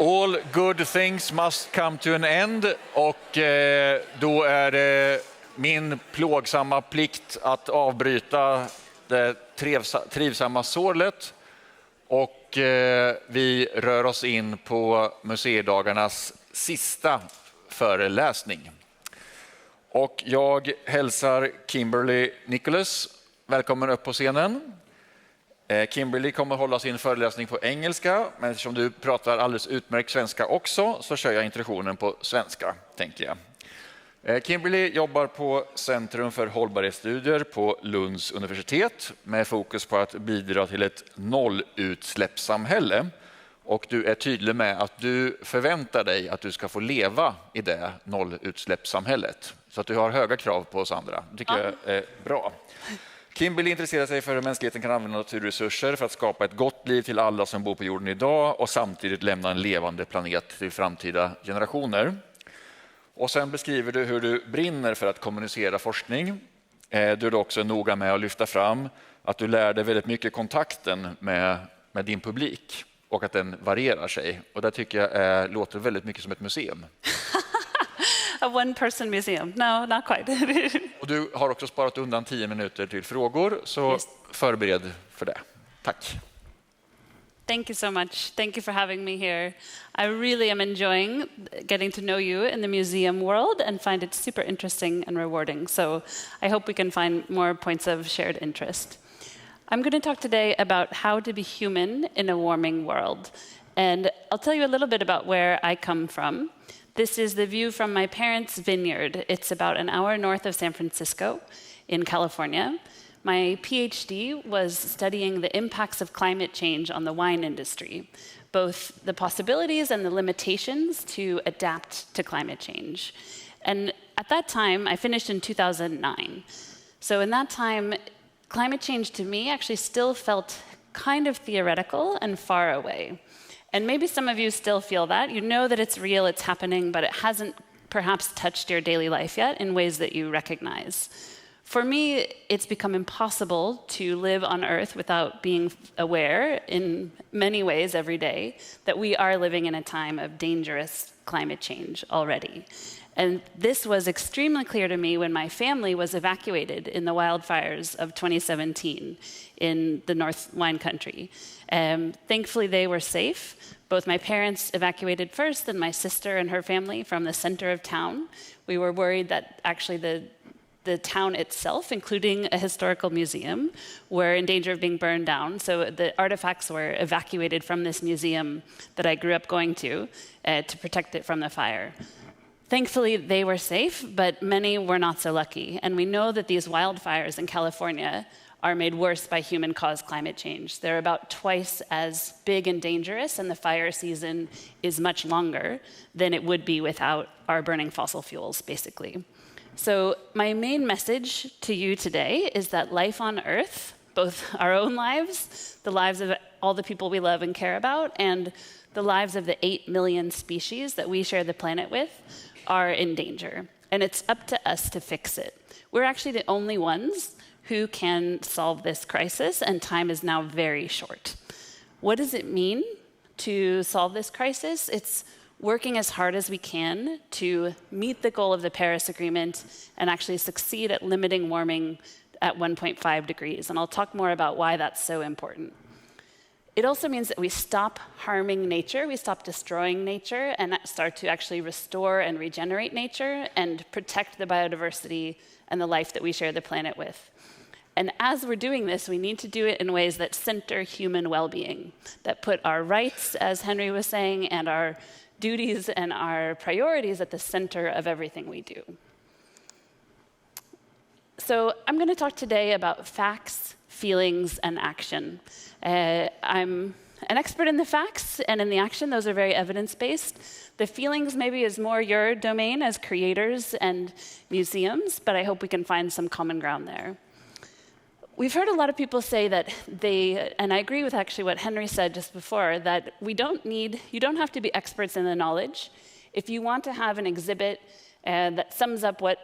All good things must come to an end, och då är det min plågsamma plikt att avbryta det trivsamma sorlet, och vi rör oss in på museidagarnas sista föreläsning. Och jag hälsar Kimberly Nicholas välkommen upp på scenen. Kimberly kommer hålla sin föreläsning på engelska, men eftersom du pratar alldeles utmärkt svenska också så kör jag introduktionen på svenska, tänker jag. Kimberly jobbar på Centrum för hållbarhetsstudier på Lunds Universitet med fokus på att bidra till ett nollutsläppssamhälle. Och du är tydlig med att du förväntar dig att du ska få leva i det nollutsläppssamhället. Så att du har höga krav på oss andra. Det tycker jag är bra. Kimberly intresserar sig för hur mänskligheten kan använda naturresurser för att skapa ett gott liv till alla som bor på jorden idag och samtidigt lämna en levande planet till framtida generationer. Och sen beskriver du hur du brinner för att kommunicera forskning. Du är också noga med att lyfta fram att du lär dig väldigt mycket kontakten med din publik och att den varierar sig. Och det tycker jag låter väldigt mycket som ett museum. A one-person museum. No, not quite. Och du har också sparat undan 10 minuter till frågor, så förbered för det. Tack. Thank you so much. Thank you for having me here. I really am enjoying getting to know you in the museum world and find it super interesting and rewarding. So I hope we can find more points of shared interest. I'm going to talk today about how to be human in a warming world. And I'll tell you a little bit about where I come from. This is the view from my parents' vineyard. It's about an hour north of San Francisco in California. My PhD was studying the impacts of climate change on the wine industry, both the possibilities and the limitations to adapt to climate change. And at that time, I finished in 2009. So in that time, climate change to me actually still felt kind of theoretical and far away. And maybe some of you still feel that. You know that it's real, it's happening, but it hasn't perhaps touched your daily life yet in ways that you recognize. For me, it's become impossible to live on Earth without being aware in many ways every day that we are living in a time of dangerous climate change already. And this was extremely clear to me when my family was evacuated in the wildfires of 2017 in the North Wine Country. Thankfully, they were safe. Both my parents evacuated first, and my sister and her family from the center of town. We were worried that actually the town itself, including a historical museum, were in danger of being burned down. So the artifacts were evacuated from this museum that I grew up going to protect it from the fire. Thankfully, they were safe, but many were not so lucky. And we know that these wildfires in California are made worse by human-caused climate change. They're about twice as big and dangerous, and the fire season is much longer than it would be without our burning fossil fuels, basically. So my main message to you today is that life on Earth, both our own lives, the lives of all the people we love and care about, and the lives of the 8 million species that we share the planet with, are in danger. And it's up to us to fix it. We're actually the only ones who can solve this crisis, and time is now very short. What does it mean to solve this crisis? It's working as hard as we can to meet the goal of the Paris Agreement and actually succeed at limiting warming at 1.5 degrees. And I'll talk more about why that's so important. It also means that we stop harming nature, we stop destroying nature, and start to actually restore and regenerate nature and protect the biodiversity and the life that we share the planet with. And as we're doing this, we need to do it in ways that center human well-being, that put our rights, as Henry was saying, and our duties and our priorities at the center of everything we do. So I'm going to talk today about facts, feelings, and action. I'm an expert in the facts and in the action. Those are very evidence-based. The feelings maybe is more your domain as creators and museums, but I hope we can find some common ground there. We've heard a lot of people say that and I agree with actually what Henry said just before, that you don't have to be experts in the knowledge. If you want to have an exhibit that sums up what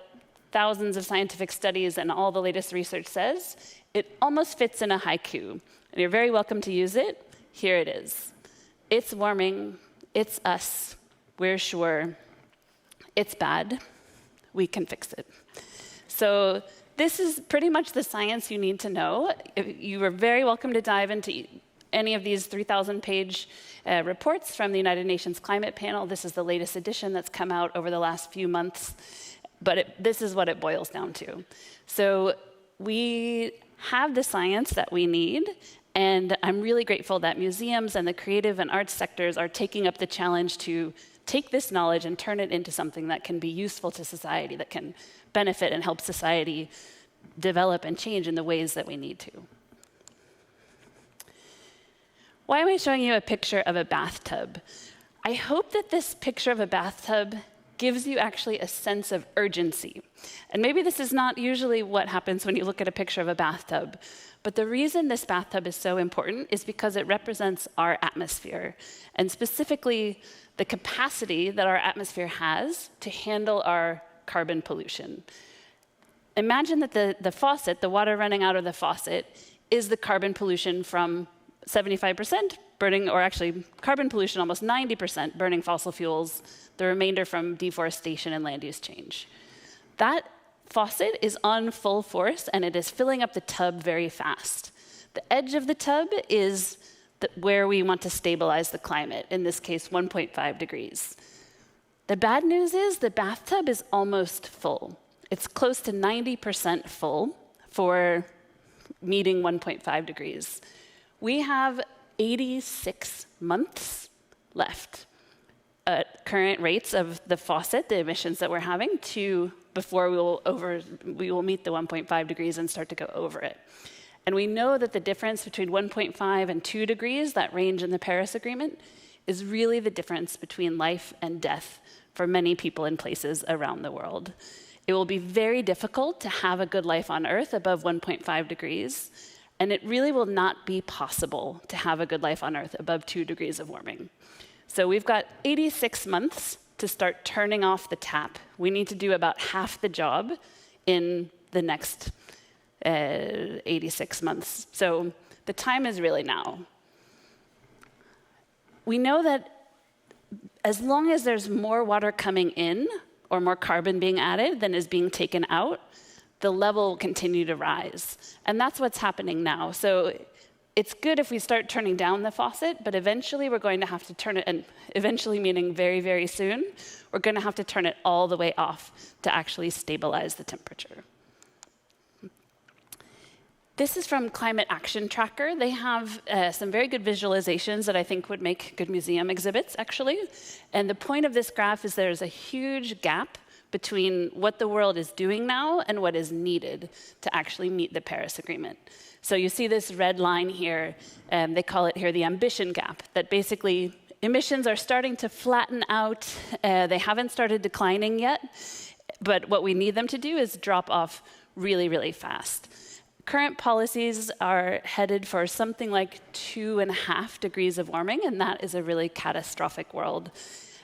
thousands of scientific studies and all the latest research says, it almost fits in a haiku. And you're very welcome to use it. Here it is. It's warming. It's us. We're sure. It's bad. We can fix it. So this is pretty much the science you need to know. You are very welcome to dive into any of these 3,000-page reports from the United Nations Climate Panel. This is the latest edition that's come out over the last few months. But this is what it boils down to. So we have the science that we need, and I'm really grateful that museums and the creative and arts sectors are taking up the challenge to take this knowledge and turn it into something that can be useful to society, that can benefit and help society develop and change in the ways that we need to. Why am I showing you a picture of a bathtub? I hope that this picture of a bathtub gives you actually a sense of urgency. And maybe this is not usually what happens when you look at a picture of a bathtub, but the reason this bathtub is so important is because it represents our atmosphere, and specifically the capacity that our atmosphere has to handle our carbon pollution. Imagine that the faucet, the water running out of the faucet, is the carbon pollution from 75% burning, or actually carbon pollution, almost 90% burning fossil fuels, the remainder from deforestation and land use change. That faucet is on full force, and it is filling up the tub very fast. The edge of the tub is where we want to stabilize the climate, in this case, 1.5 degrees. The bad news is the bathtub is almost full. It's close to 90% full for meeting 1.5 degrees. We have 86 months left at current rates of the faucet, the emissions that we're having, before we will meet the 1.5 degrees and start to go over it. And we know that the difference between 1.5 and 2 degrees, that range in the Paris Agreement, is really the difference between life and death for many people and places around the world. It will be very difficult to have a good life on Earth above 1.5 degrees, and it really will not be possible to have a good life on Earth above 2 degrees of warming. So we've got 86 months to start turning off the tap. We need to do about half the job in the next 86 months. So the time is really now. We know that as long as there's more water coming in or more carbon being added than is being taken out, the level will continue to rise. And that's what's happening now. So it's good if we start turning down the faucet, but eventually we're going to have to turn it, and eventually meaning very, very soon, we're going to have to turn it all the way off to actually stabilize the temperature. This is from Climate Action Tracker. They have some very good visualizations that I think would make good museum exhibits, actually. And the point of this graph is there's a huge gap between what the world is doing now and what is needed to actually meet the Paris Agreement. So you see this red line here, they call it here the ambition gap, that basically emissions are starting to flatten out. They haven't started declining yet, but what we need them to do is drop off really, really fast. Current policies are headed for something like 2.5 degrees of warming, and that is a really catastrophic world.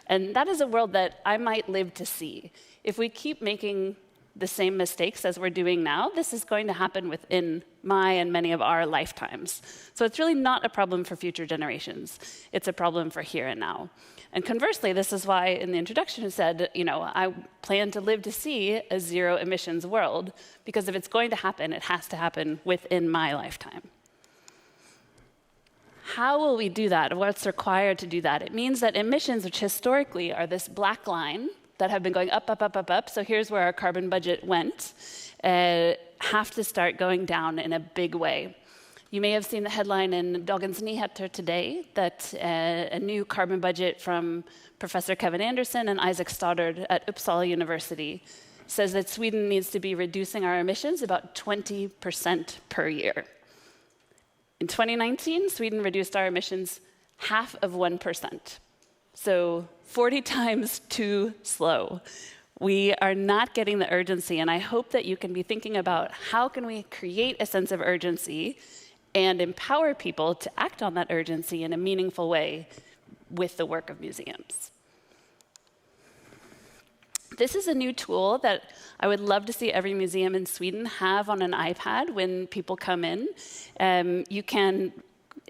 And that is a world that I might live to see. If we keep making the same mistakes as we're doing now, this is going to happen within my and many of our lifetimes. So it's really not a problem for future generations. It's a problem for here and now. And conversely, this is why in the introduction I said, I plan to live to see a zero emissions world, because if it's going to happen, it has to happen within my lifetime. How will we do that? What's required to do that? It means that emissions, which historically are this black line that have been going up, up, up, up, up, so here's where our carbon budget went, have to start going down in a big way. You may have seen the headline in Dagens Nyheter today that a new carbon budget from Professor Kevin Anderson and Isaac Stoddard at Uppsala University says that Sweden needs to be reducing our emissions about 20% per year. In 2019, Sweden reduced our emissions 0.5%. So 40 times too slow. We are not getting the urgency, and I hope that you can be thinking about how can we create a sense of urgency and empower people to act on that urgency in a meaningful way with the work of museums. This is a new tool that I would love to see every museum in Sweden have on an iPad when people come in. You can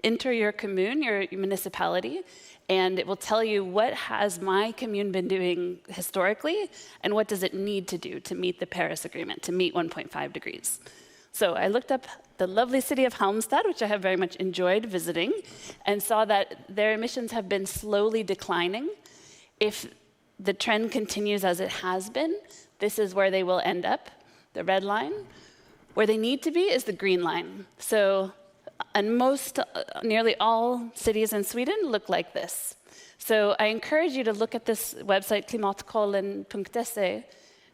enter your commune, your municipality, And it will tell you what has my commune been doing historically, and what does it need to do to meet the Paris Agreement, to meet 1.5 degrees. So I looked up the lovely city of Halmstad, which I have very much enjoyed visiting, and saw that their emissions have been slowly declining. If the trend continues as it has been, this is where they will end up, the red line. Where they need to be is the green line. So, and nearly all cities in Sweden look like this. So I encourage you to look at this website, klimatkollen.se,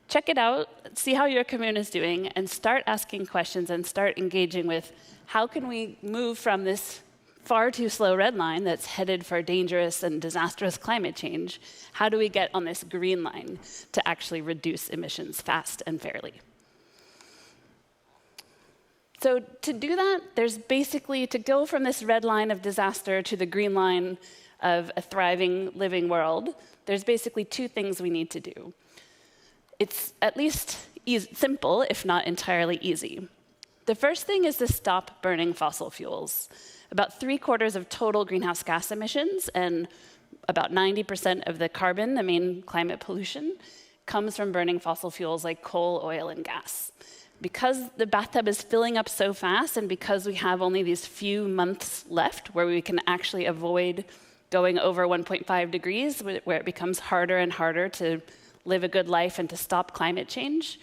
check it out, see how your commune is doing, and start asking questions and start engaging with how can we move from this far too slow red line that's headed for dangerous and disastrous climate change. How do we get on this green line to actually reduce emissions fast and fairly? So to do that, there's basically, to go from this red line of disaster to the green line of a thriving, living world, there's basically two things we need to do. It's at least simple, if not entirely easy. The first thing is to stop burning fossil fuels. About 3/4 of total greenhouse gas emissions and about 90% of the carbon, the main climate pollution, comes from burning fossil fuels like coal, oil, and gas. Because the bathtub is filling up so fast, and because we have only these few months left where we can actually avoid going over 1.5 degrees, where it becomes harder and harder to live a good life and to stop climate change,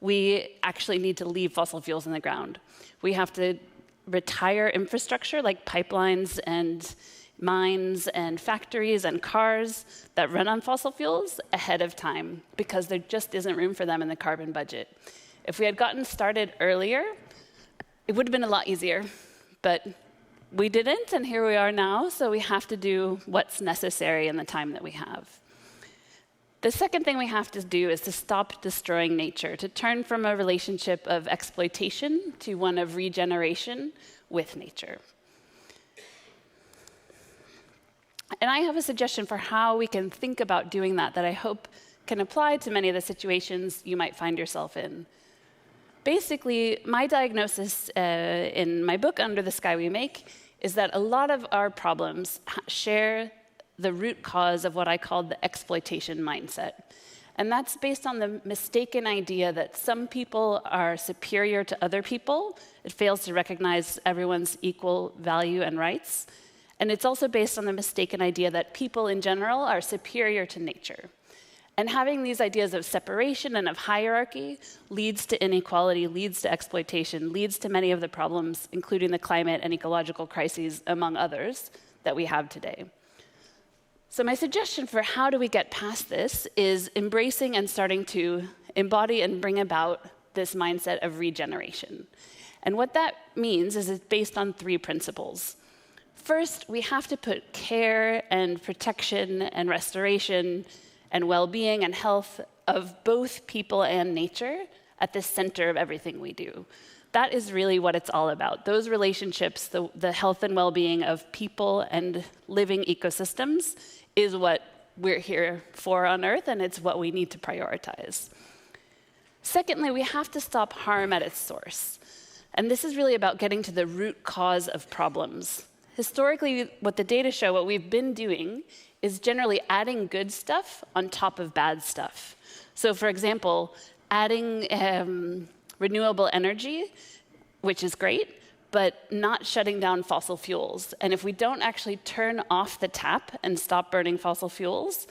we actually need to leave fossil fuels in the ground. We have to retire infrastructure like pipelines and mines and factories and cars that run on fossil fuels ahead of time, because there just isn't room for them in the carbon budget. If we had gotten started earlier, it would have been a lot easier, but we didn't, and here we are now, so we have to do what's necessary in the time that we have. The second thing we have to do is to stop destroying nature, to turn from a relationship of exploitation to one of regeneration with nature. And I have a suggestion for how we can think about doing that I hope can apply to many of the situations you might find yourself in. Basically, my diagnosis in my book, Under the Sky We Make, is that a lot of our problems share the root cause of what I call the exploitation mindset. And that's based on the mistaken idea that some people are superior to other people. It fails to recognize everyone's equal value and rights. And it's also based on the mistaken idea that people in general are superior to nature. And having these ideas of separation and of hierarchy leads to inequality, leads to exploitation, leads to many of the problems, including the climate and ecological crises, among others, that we have today. So my suggestion for how do we get past this is embracing and starting to embody and bring about this mindset of regeneration. And what that means is it's based on 3 principles. First, we have to put care and protection and restoration and well-being and health of both people and nature at the center of everything we do. That is really what it's all about. Those relationships, the health and well-being of people and living ecosystems is what we're here for on Earth, and it's what we need to prioritize. Secondly, we have to stop harm at its source. And this is really about getting to the root cause of problems. Historically, what the data show, what we've been doing, is generally adding good stuff on top of bad stuff. So for example, adding renewable energy, which is great, but not shutting down fossil fuels. And if we don't actually turn off the tap and stop burning fossil fuels,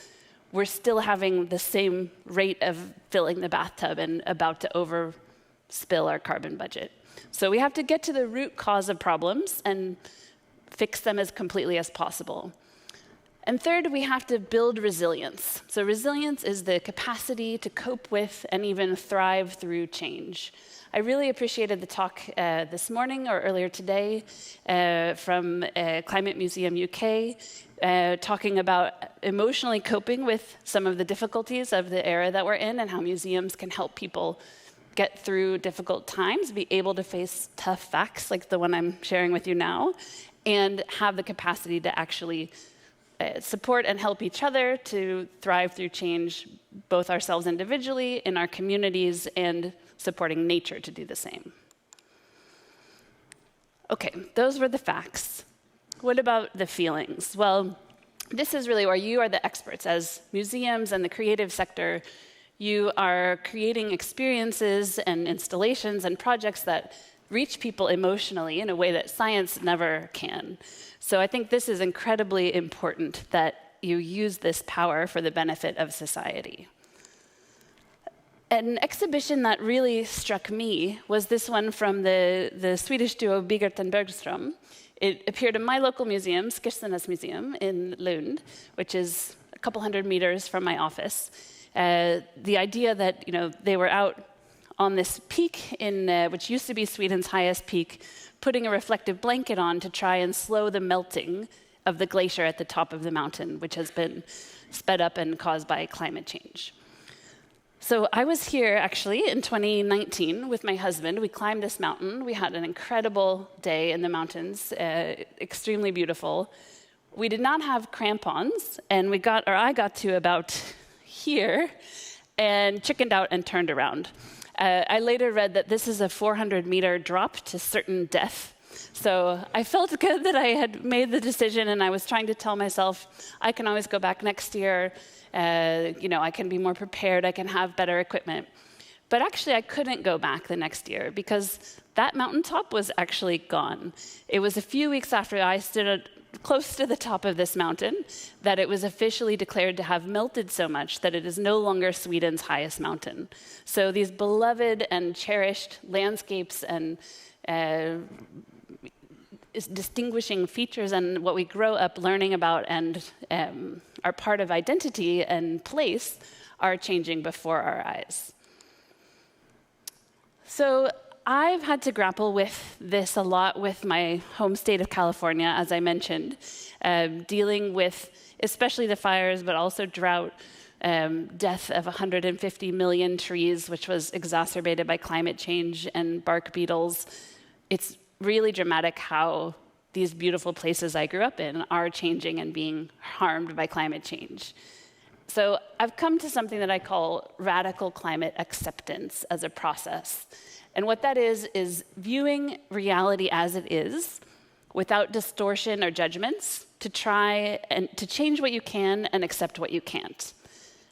we're still having the same rate of filling the bathtub and about to overspill our carbon budget. So we have to get to the root cause of problems and fix them as completely as possible. And third, we have to build resilience. So resilience is the capacity to cope with and even thrive through change. I really appreciated the talk this morning or earlier today from Climate Museum UK, talking about emotionally coping with some of the difficulties of the era that we're in and how museums can help people get through difficult times, be able to face tough facts like the one I'm sharing with you now, and have the capacity to actually support and help each other to thrive through change, both ourselves individually, in our communities, and supporting nature to do the same. Okay, those were the facts. What about the feelings? Well, this is really where you are the experts. As museums and the creative sector, you are creating experiences and installations and projects that reach people emotionally in a way that science never can. So I think this is incredibly important that you use this power for the benefit of society. An exhibition that really struck me was this one from the Swedish duo Bigert and Bergström. It appeared in my local museum, Skissernas Museum in Lund, which is a couple hundred meters from my office. The idea that they were out on this peak, which used to be Sweden's highest peak, putting a reflective blanket on to try and slow the melting of the glacier at the top of the mountain, which has been sped up and caused by climate change. So I was here actually in 2019 with my husband. We climbed this mountain. We had an incredible day in the mountains, extremely beautiful. We did not have crampons, and I got to about here and chickened out and turned around. I later read that this is a 400-meter drop to certain death. So I felt good that I had made the decision, and I was trying to tell myself, I can always go back next year. I can be more prepared. I can have better equipment. But actually, I couldn't go back the next year because that mountaintop was actually gone. It was a few weeks after I stood close to the top of this mountain that it was officially declared to have melted so much that it is no longer Sweden's highest mountain. So these beloved and cherished landscapes and distinguishing features and what we grow up learning about and are part of identity and place are changing before our eyes. So I've had to grapple with this a lot with my home state of California, as I mentioned, dealing with especially the fires, but also drought, death of 150 million trees, which was exacerbated by climate change and bark beetles. It's really dramatic how these beautiful places I grew up in are changing and being harmed by climate change. So I've come to something that I call radical climate acceptance as a process. And what that is viewing reality as it is without distortion or judgments to try and to change what you can and accept what you can't.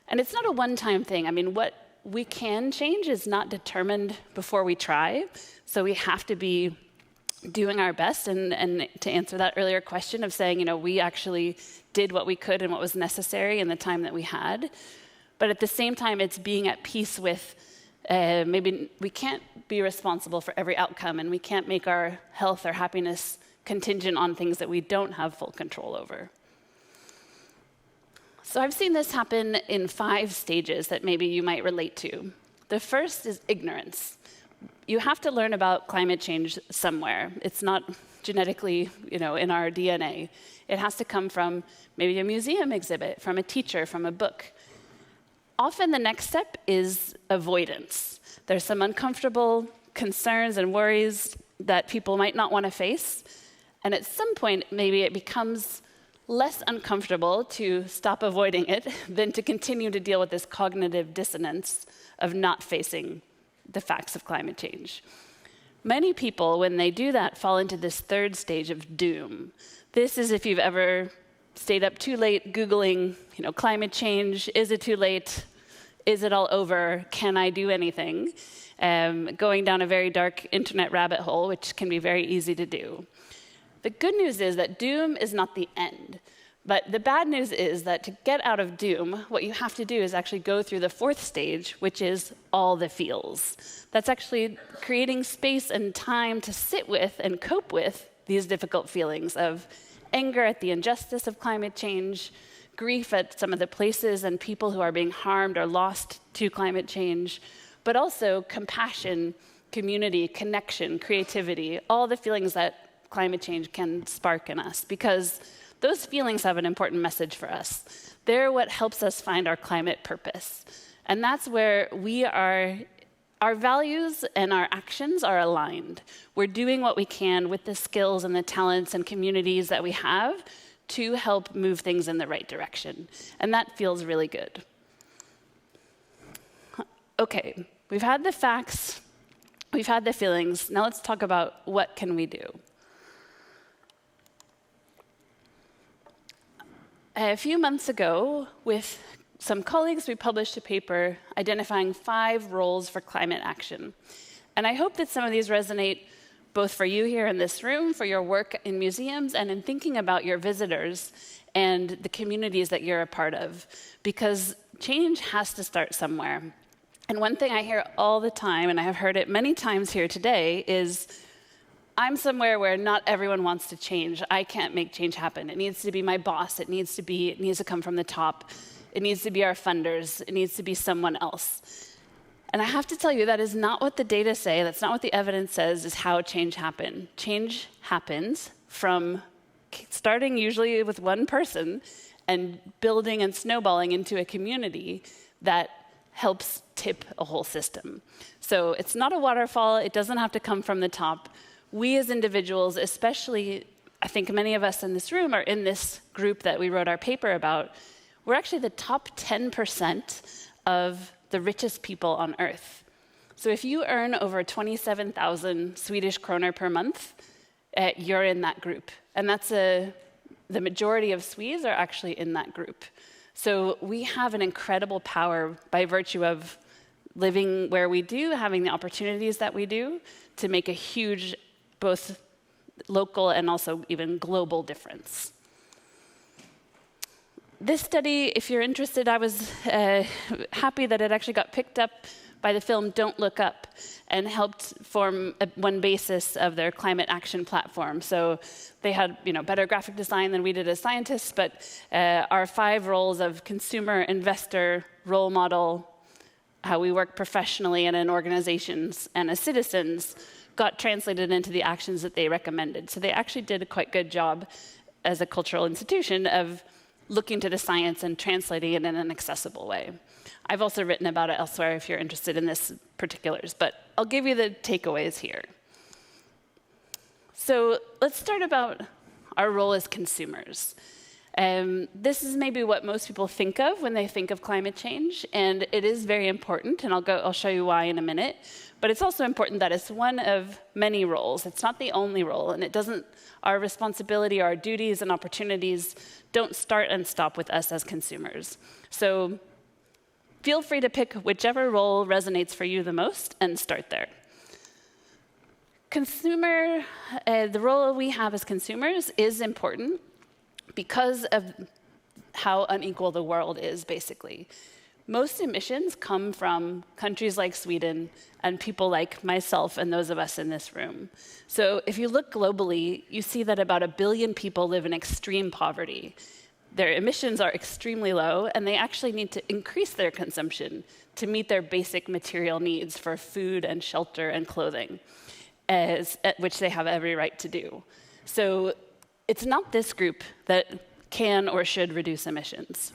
And it's not a one-time thing. I mean, what we can change is not determined before we try. So we have to be doing our best, and to answer that earlier question of saying, we actually did what we could and what was necessary in the time that we had. But at the same time, it's being at peace with maybe we can't be responsible for every outcome, and we can't make our health or happiness contingent on things that we don't have full control over. So I've seen this happen in 5 stages that maybe you might relate to. The first is ignorance. You have to learn about climate change somewhere. It's not genetically, in our DNA. It has to come from maybe a museum exhibit, from a teacher, from a book. Often the next step is avoidance. There's some uncomfortable concerns and worries that people might not want to face. And at some point, maybe it becomes less uncomfortable to stop avoiding it than to continue to deal with this cognitive dissonance of not facing the facts of climate change. Many people, when they do that, fall into this third stage of doom. This is if you've ever stayed up too late Googling, climate change, is it too late? Is it all over? Can I do anything? Going down a very dark internet rabbit hole, which can be very easy to do. The good news is that doom is not the end. But the bad news is that to get out of doom, what you have to do is actually go through the 4th stage, which is all the feels. That's actually creating space and time to sit with and cope with these difficult feelings of anger at the injustice of climate change, grief at some of the places and people who are being harmed or lost to climate change, but also compassion, community, connection, creativity, all the feelings that climate change can spark in us, because those feelings have an important message for us. They're what helps us find our climate purpose. And that's where our values and our actions are aligned. We're doing what we can with the skills and the talents and communities that we have to help move things in the right direction. And that feels really good. Okay, we've had the facts, we've had the feelings. Now let's talk about what can we do. A few months ago, with some colleagues, we published a paper identifying 5 roles for climate action. And I hope that some of these resonate both for you here in this room, for your work in museums, and in thinking about your visitors and the communities that you're a part of. Because change has to start somewhere. And one thing I hear all the time, and I have heard it many times here today, is I'm somewhere where not everyone wants to change. I can't make change happen. It needs to be my boss. It needs to come from the top. It needs to be our funders. It needs to be someone else. And I have to tell you, that is not what the data say. That's not what the evidence says is how change happens. Change happens from starting usually with one person and building and snowballing into a community that helps tip a whole system. So it's not a waterfall. It doesn't have to come from the top. We as individuals, especially, I think many of us in this room are in this group that we wrote our paper about. We're actually the top 10% of the richest people on Earth. So if you earn over 27,000 Swedish kronor per month, you're in that group. And that's the majority of Swedes are actually in that group. So we have an incredible power by virtue of living where we do, having the opportunities that we do, to make a huge, both local and also even global difference. This study, if you're interested, I was happy that it actually got picked up by the film Don't Look Up and helped form one basis of their climate action platform. So they had better graphic design than we did as scientists, but our 5 roles of consumer, investor, role model, how we work professionally and in organizations and as citizens got translated into the actions that they recommended. So they actually did a quite good job as a cultural institution of looking to the science and translating it in an accessible way. I've also written about it elsewhere if you're interested in this particulars, but I'll give you the takeaways here. So let's start about our role as consumers. This is maybe what most people think of when they think of climate change, and it is very important, and I'll show you why in a minute. But it's also important that it's one of many roles. It's not the only role, and our responsibility, our duties and opportunities don't start and stop with us as consumers. So feel free to pick whichever role resonates for you the most and start there. The role we have as consumers is important because of how unequal the world is, basically. Most emissions come from countries like Sweden and people like myself and those of us in this room. So if you look globally, you see that about 1 billion people live in extreme poverty. Their emissions are extremely low, and they actually need to increase their consumption to meet their basic material needs for food and shelter and clothing, which they have every right to do. So it's not this group that can or should reduce emissions.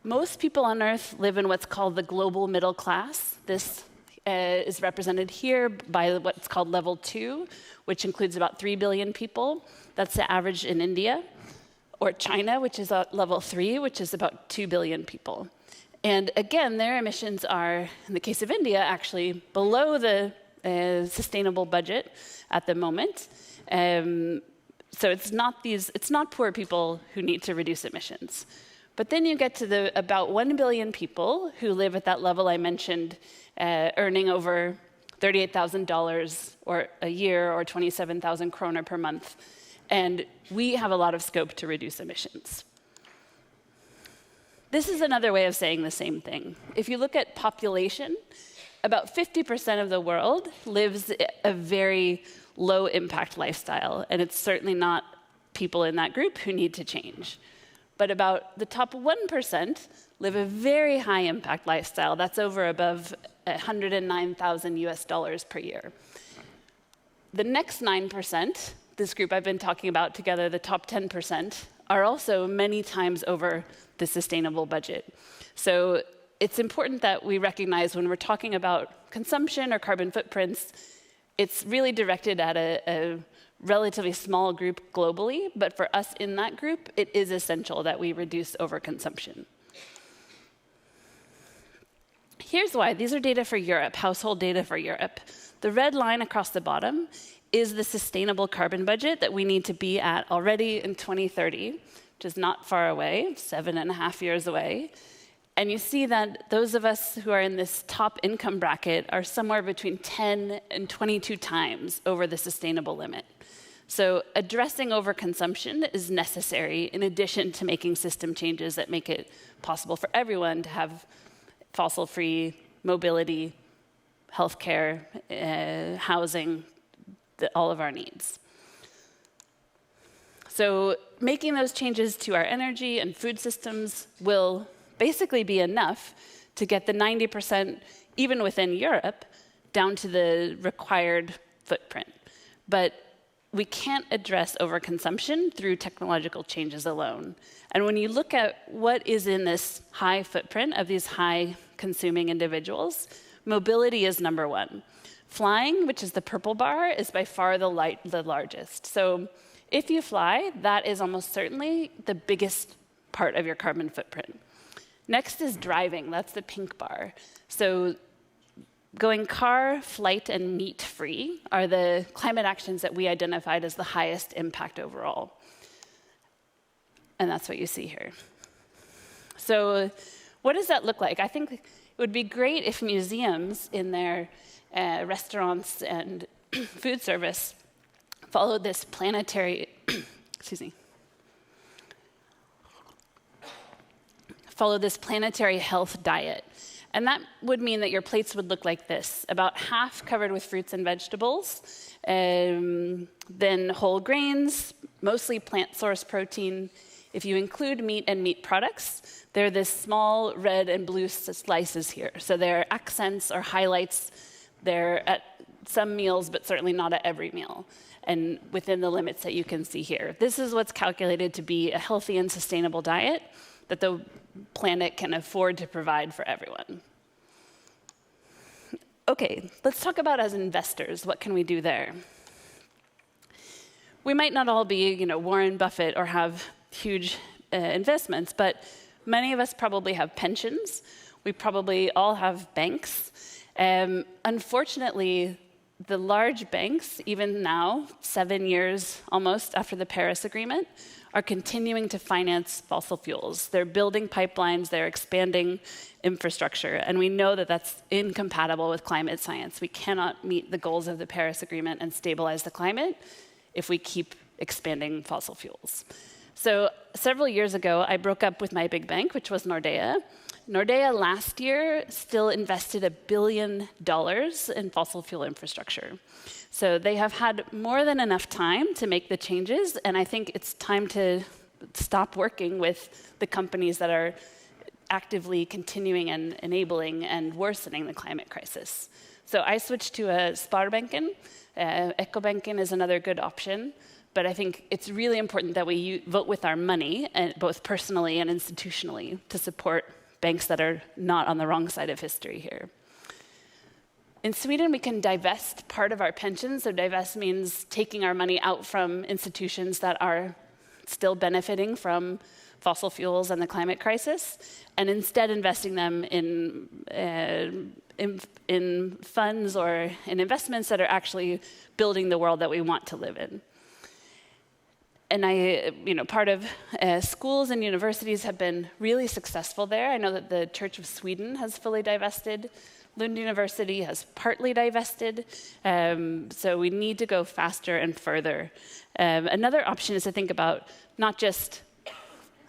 Most people on Earth live in what's called the global middle class. This is represented here by what's called level 2, which includes about 3 billion people. That's the average in India. Or China, which is at level 3, which is about 2 billion people. And again, their emissions are, in the case of India, actually below the sustainable budget at the moment. So it's not poor people who need to reduce emissions. But then you get to about 1 billion people who live at that level I mentioned, earning over $38,000 or a year or 27,000 kronor per month. And we have a lot of scope to reduce emissions. This is another way of saying the same thing. If you look at population, about 50% of the world lives a very low impact lifestyle, and it's certainly not people in that group who need to change. But about the top 1% live a very high impact lifestyle. That's above $109,000 per year. The next 9%, this group I've been talking about together, the top 10%, are also many times over the sustainable budget. So it's important that we recognize when we're talking about consumption or carbon footprints, it's really directed at a relatively small group globally, but for us in that group, it is essential that we reduce overconsumption. Here's why. These are data for Europe, household data for Europe. The red line across the bottom is the sustainable carbon budget that we need to be at already in 2030 which is not far away, 7.5 years away. And you see that those of us who are in this top income bracket are somewhere between 10 and 22 times over the sustainable limit. So addressing overconsumption is necessary in addition to making system changes that make it possible for everyone to have fossil-free mobility, healthcare, housing, all of our needs. So making those changes to our energy and food systems will basically be enough to get the 90%, even within Europe, down to the required footprint. But we can't address overconsumption through technological changes alone. And when you look at what is in this high footprint of these high consuming individuals, mobility is number one. Flying, which is the purple bar, is by far the largest. So if you fly, that is almost certainly the biggest part of your carbon footprint. Next is driving, that's the pink bar. So going car, flight, and meat-free are the climate actions that we identified as the highest impact overall. And that's what you see here. So what does that look like? I think it would be great if museums in their restaurants and food service followed this planetary, follow this planetary health diet. And that would mean that your plates would look like this, about half covered with fruits and vegetables, then whole grains, mostly plant-source protein. If you include meat and meat products, they're this small red and blue slices here. So they're accents or highlights. They're at some meals, but certainly not at every meal, and within the limits that you can see here. This is what's calculated to be a healthy and sustainable diet that the planet can afford to provide for everyone. Okay, let's talk about as investors, what can we do there? We might not all be, Warren Buffett or have huge investments, but many of us probably have pensions. We probably all have banks. Unfortunately, the large banks, even now, 7 years almost after the Paris Agreement, are continuing to finance fossil fuels. They're building pipelines, they're expanding infrastructure, and we know that that's incompatible with climate science. We cannot meet the goals of the Paris Agreement and stabilize the climate if we keep expanding fossil fuels. So several years ago, I broke up with my big bank, which was Nordea. Nordea last year still invested $1 billion in fossil fuel infrastructure. So they have had more than enough time to make the changes, and I think it's time to stop working with the companies that are actively continuing and enabling and worsening the climate crisis. So I switched to a Sparbanken. Ekobanken is another good option, but I think it's really important that we vote with our money, both personally and institutionally, to support banks that are not on the wrong side of history here. In Sweden, we can divest part of our pensions. So divest means taking our money out from institutions that are still benefiting from fossil fuels and the climate crisis, and instead investing them in funds or in investments that are actually building the world that we want to live in. And part of schools and universities have been really successful there. I know that the Church of Sweden has fully divested. Lund University has partly divested. So we need to go faster and further. Another option is to think about not just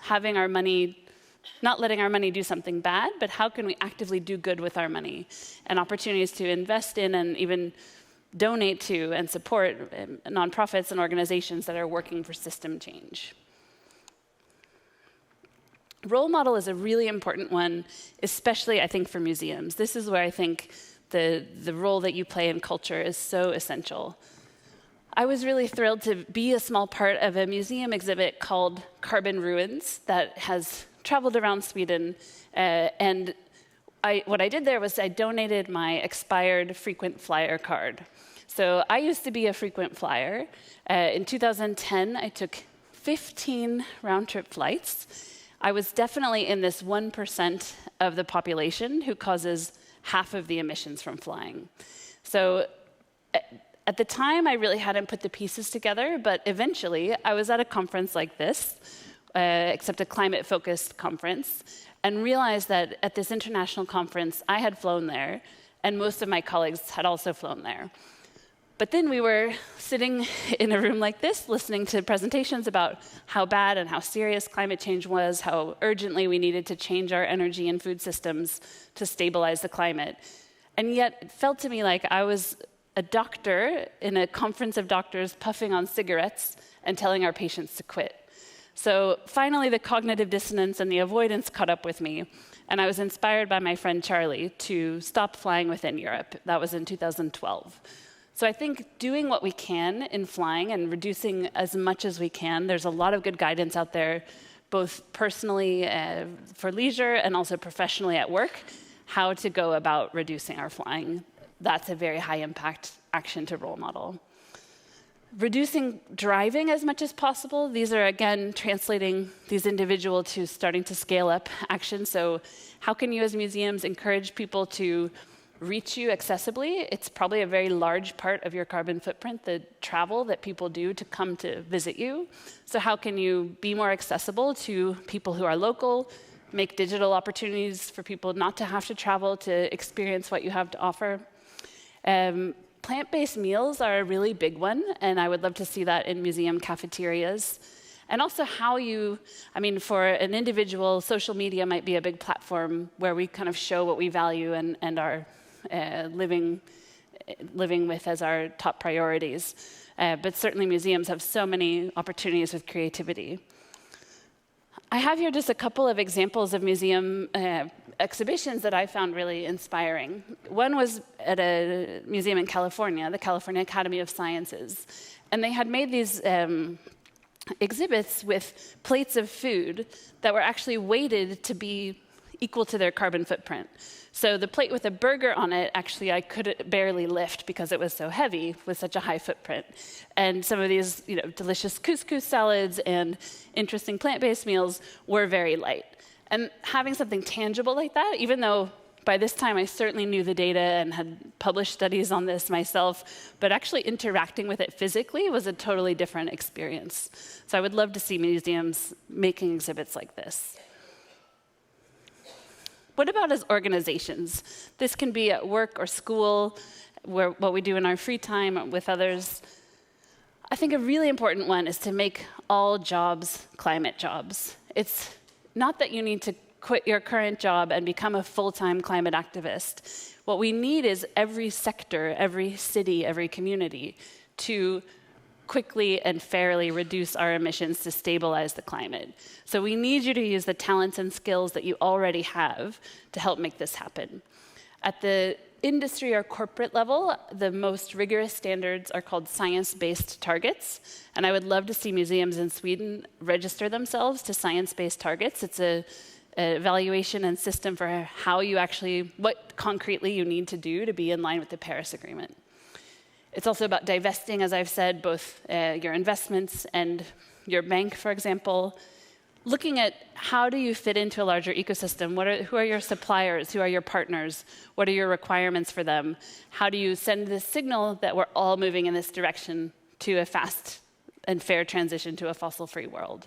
having our money, not letting our money do something bad, but how can we actively do good with our money? And opportunities to invest in and even donate to and support nonprofits and organizations that are working for system change. Role model is a really important one, especially I think for museums. This is where I think the role that you play in culture is so essential. I was really thrilled to be a small part of a museum exhibit called Carbon Ruins that has traveled around Sweden, and what I did there was I donated my expired frequent flyer card. So I used to be a frequent flyer. In 2010, I took 15 round-trip flights. I was definitely in this 1% of the population who causes half of the emissions from flying. So at the time, I really hadn't put the pieces together, but eventually, I was at a conference like this except a climate-focused conference, and realized that at this international conference, I had flown there, and most of my colleagues had also flown there. But then we were sitting in a room like this, listening to presentations about how bad and how serious climate change was, how urgently we needed to change our energy and food systems to stabilize the climate. And yet it felt to me like I was a doctor in a conference of doctors puffing on cigarettes and telling our patients to quit. So finally, the cognitive dissonance and the avoidance caught up with me, and I was inspired by my friend Charlie to stop flying within Europe. That was in 2012. So I think doing what we can in flying and reducing as much as we can, there's a lot of good guidance out there, both personally for leisure and also professionally at work, how to go about reducing our flying. That's a very high impact action to role model. Reducing driving as much as possible. These are, again, translating these individual to starting to scale up action. So how can you as museums encourage people to reach you accessibly? It's probably a very large part of your carbon footprint, the travel that people do to come to visit you. So how can you be more accessible to people who are local, make digital opportunities for people not to have to travel to experience what you have to offer? Plant-based meals are a really big one, and I would love to see that in museum cafeterias. And also how you, for an individual, social media might be a big platform where we kind of show what we value and are living with as our top priorities. But certainly museums have so many opportunities with creativity. I have here just a couple of examples of museum exhibitions that I found really inspiring. One was at a museum in California, the California Academy of Sciences. And they had made these exhibits with plates of food that were actually weighted to be equal to their carbon footprint. So the plate with a burger on it, actually, I could barely lift because it was so heavy with such a high footprint. And some of these, delicious couscous salads and interesting plant-based meals were very light. And having something tangible like that, even though by this time I certainly knew the data and had published studies on this myself, but actually interacting with it physically was a totally different experience. So I would love to see museums making exhibits like this. What about as organizations? This can be at work or school, what we do in our free time with others. I think a really important one is to make all jobs climate jobs. It's not that you need to quit your current job and become a full-time climate activist. What we need is every sector, every city, every community to quickly and fairly reduce our emissions to stabilize the climate. So we need you to use the talents and skills that you already have to help make this happen. At the industry or corporate level, the most rigorous standards are called science-based targets. And I would love to see museums in Sweden register themselves to science-based targets. It's a evaluation and system for how you actually, what concretely you need to do to be in line with the Paris Agreement. It's also about divesting, as I've said, both your investments and your bank, for example. Looking at how do you fit into a larger ecosystem? Who are your suppliers? Who are your partners? What are your requirements for them? How do you send the signal that we're all moving in this direction to a fast and fair transition to a fossil-free world?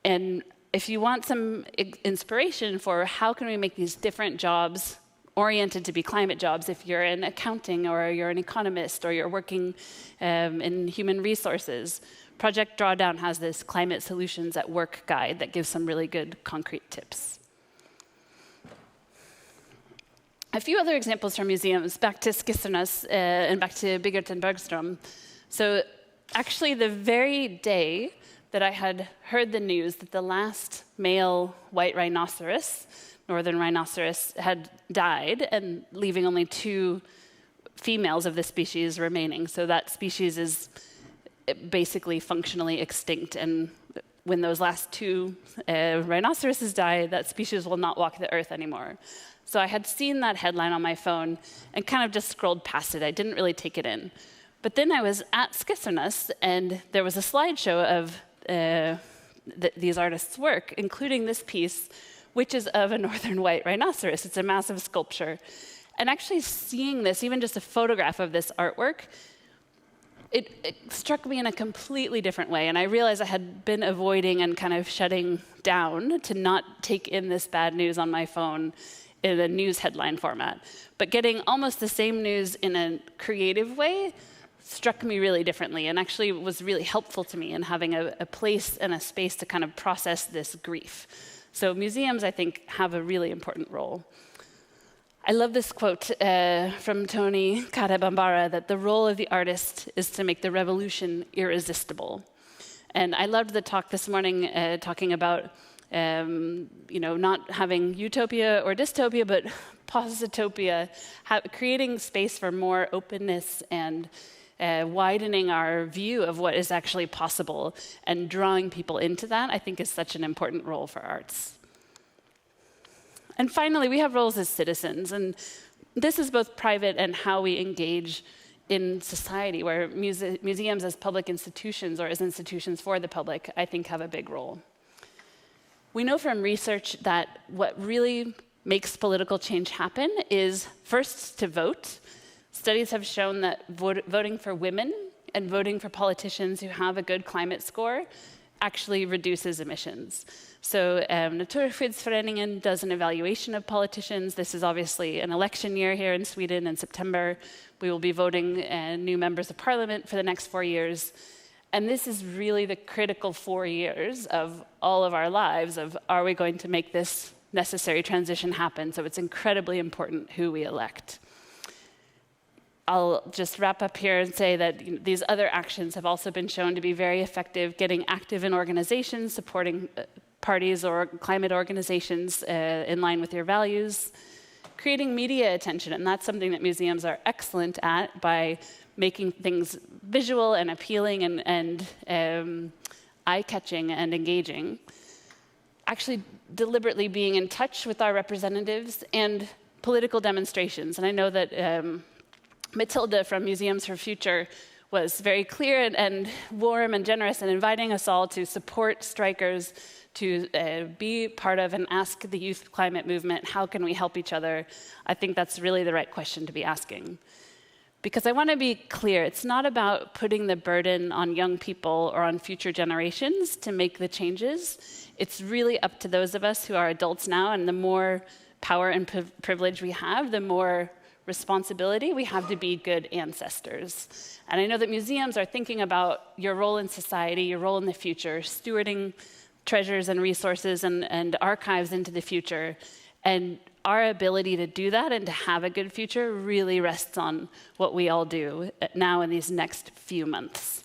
And if you want some inspiration for how can we make these different jobs oriented to be climate jobs, if you're in accounting or you're an economist or you're working in human resources, Project Drawdown has this Climate Solutions at Work guide that gives some really good concrete tips. A few other examples from museums, back to Skissernes and back to Bigert and Bergström. So actually the very day that I had heard the news that the last male white rhinoceros, northern rhinoceros, had died, and leaving only 2 females of the species remaining. So that species is basically functionally extinct. And when those last 2 rhinoceroses die, that species will not walk the earth anymore. So I had seen that headline on my phone and kind of just scrolled past it. I didn't really take it in. But then I was at Skissernes, and there was a slideshow of these artists' work, including this piece, which is of a northern white rhinoceros. It's a massive sculpture. And actually seeing this, even just a photograph of this artwork, it struck me in a completely different way. And I realized I had been avoiding and kind of shutting down to not take in this bad news on my phone in a news headline format. But getting almost the same news in a creative way struck me really differently, and actually was really helpful to me in having a place and a space to kind of process this grief. So museums, I think, have a really important role. I love this quote from Tony Karabambara, that the role of the artist is to make the revolution irresistible. And I loved the talk this morning talking about not having utopia or dystopia, but positopia, creating space for more openness and widening our view of what is actually possible and drawing people into that, I think, is such an important role for arts. And finally, we have roles as citizens, and this is both private and how we engage in society, where museums as public institutions or as institutions for the public, I think, have a big role. We know from research that what really makes political change happen is first to vote. Studies have shown that voting for women and voting for politicians who have a good climate score actually reduces emissions. So Naturskyddsföreningen does an evaluation of politicians. This is obviously an election year here in Sweden in September. We will be voting new members of parliament for the next 4 years. And this is really the critical 4 years of all of our lives of, are we going to make this necessary transition happen? So it's incredibly important who we elect. I'll just wrap up here and say that these other actions have also been shown to be very effective, getting active in organizations, supporting parties or climate organizations in line with your values, creating media attention, and that's something that museums are excellent at by making things visual and appealing and eye-catching and engaging, actually deliberately being in touch with our representatives, and political demonstrations. And I know that Matilda from Museums for Future was very clear and warm and generous in inviting us all to support strikers, to be part of and ask the youth climate movement, how can we help each other? I think that's really the right question to be asking. Because I want to be clear, it's not about putting the burden on young people or on future generations to make the changes. It's really up to those of us who are adults now, and the more power and privilege we have, the more responsibility we have to be good ancestors. And I know that museums are thinking about your role in society, your role in the future, stewarding treasures and resources and archives into the future. And our ability to do that and to have a good future really rests on what we all do now in these next few months.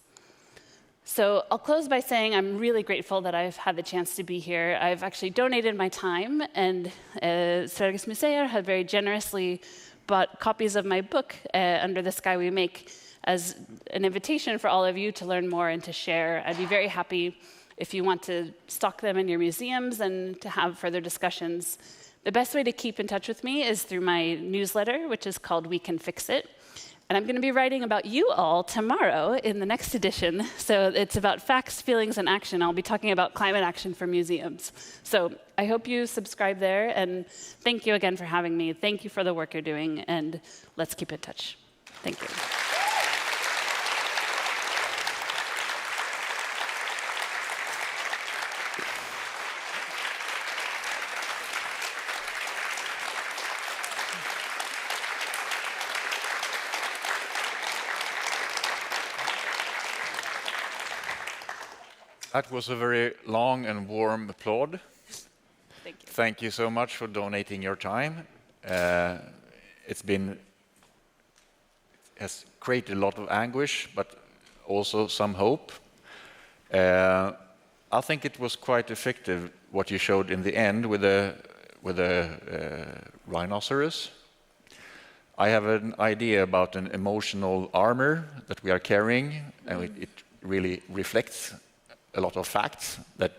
So I'll close by saying I'm really grateful that I've had the chance to be here. I've actually donated my time, and Sveriges Museer had very generously bought copies of my book, Under the Sky We Make, as an invitation for all of you to learn more and to share. I'd be very happy if you want to stock them in your museums and to have further discussions. The best way to keep in touch with me is through my newsletter, which is called We Can Fix It. And I'm going to be writing about you all tomorrow in the next edition. So it's about facts, feelings, and action. I'll be talking about climate action for museums. So I hope you subscribe there. And thank you again for having me. Thank you for the work you're doing. And let's keep in touch. Thank you. That was a very long and warm applaud. Thank you. Thank you so much for donating your time. Has created a lot of anguish, but also some hope. I think it was quite effective what you showed in the end with the rhinoceros. I have an idea about an emotional armor that we are carrying, and it really reflects a lot of facts that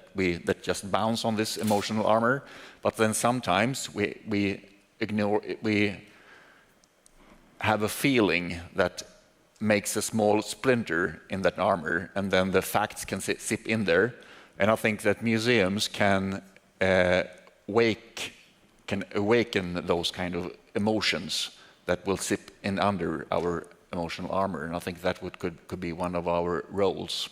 just bounce on this emotional armor, but then sometimes we ignore it. We have a feeling that makes a small splinter in that armor, and then the facts can sip in there. And I think that museums can awaken those kind of emotions that will sip in under our emotional armor, and I think that could be one of our roles.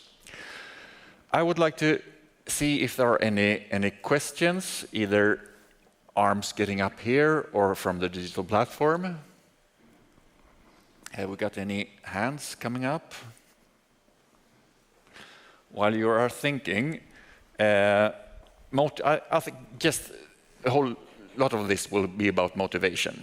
I would like to see if there are any questions, either arms getting up here or from the digital platform. Have we got any hands coming up? While you are thinking, I think just a whole lot of this will be about motivation.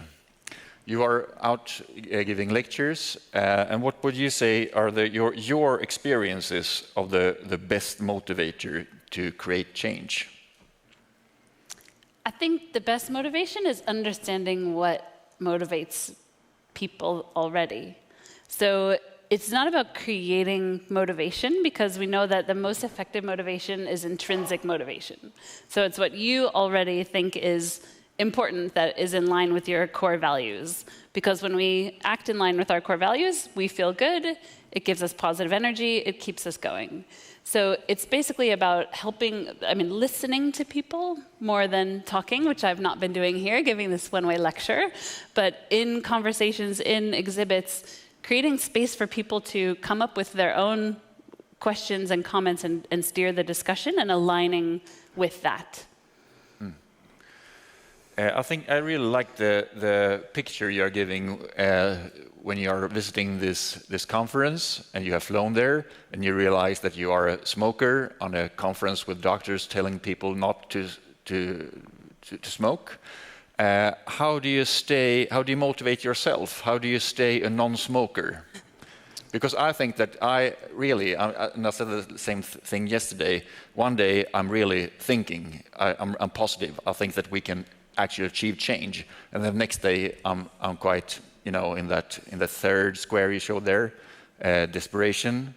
You are out giving lectures, and what would you say are your experiences of the best motivator to create change? I think the best motivation is understanding what motivates people already. So it's not about creating motivation, because we know that the most effective motivation is intrinsic motivation. So it's what you already think is important, that is in line with your core values. Because when we act in line with our core values, we feel good, it gives us positive energy, it keeps us going. So it's basically about listening to people more than talking, which I've not been doing here, giving this one-way lecture. But in conversations, in exhibits, creating space for people to come up with their own questions and comments and steer the discussion, and aligning with that. I think I really like the picture you're giving when you are visiting this conference and you have flown there and you realize that you are a smoker on a conference with doctors telling people not to smoke. How do you motivate yourself? How do you stay a non-smoker? Because I think that and I said the same thing yesterday, one day I'm really thinking, I'm positive, I think that we can actually achieve change, and the next day I'm quite, in the third square you showed there, desperation.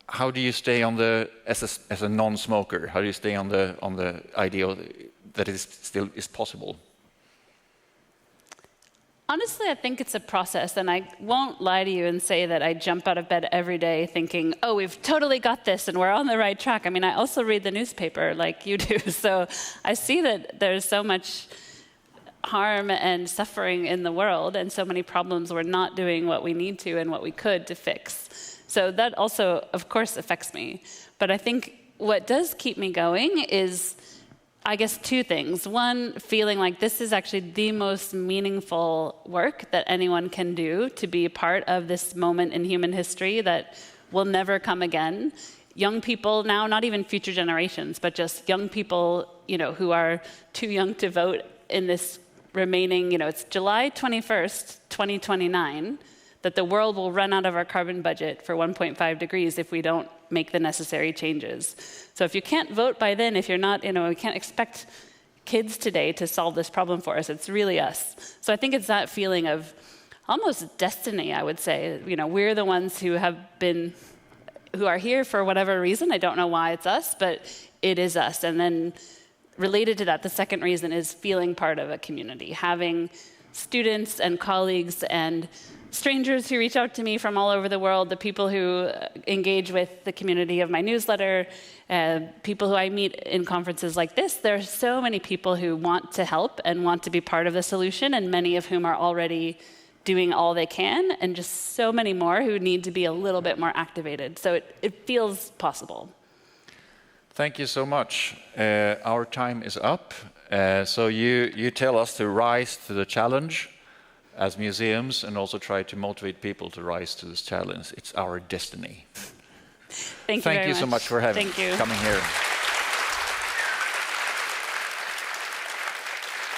How do you stay on as a non-smoker? How do you stay on the idea that it still is possible? Honestly, I think it's a process, and I won't lie to you and say that I jump out of bed every day thinking, oh, we've totally got this and we're on the right track. I also read the newspaper like you do, so I see that there's so much harm and suffering in the world, and so many problems we're not doing what we need to and what we could to fix. So that also, of course, affects me. But I think what does keep me going is, I guess, two things. One, feeling like this is actually the most meaningful work that anyone can do to be a part of this moment in human history that will never come again. Young people now, not even future generations, but just young people, who are too young to vote in this remaining, it's July 21st, 2029, that the world will run out of our carbon budget for 1.5 degrees if we don't make the necessary changes. So if you can't vote by then, if you're not, we can't expect kids today to solve this problem for us. It's really us. So I think it's that feeling of almost destiny, I would say. We're the ones who are here for whatever reason. I don't know why it's us, but it is us. And then related to that, the second reason is feeling part of a community, having students and colleagues and strangers who reach out to me from all over the world, the people who engage with the community of my newsletter, people who I meet in conferences like this. There are so many people who want to help and want to be part of the solution, and many of whom are already doing all they can, and just so many more who need to be a little bit more activated. So it feels possible. Thank you so much. Our time is up. So you tell us to rise to the challenge as museums, and also try to motivate people to rise to this challenge. It's our destiny. Thank you very much. So much for coming here.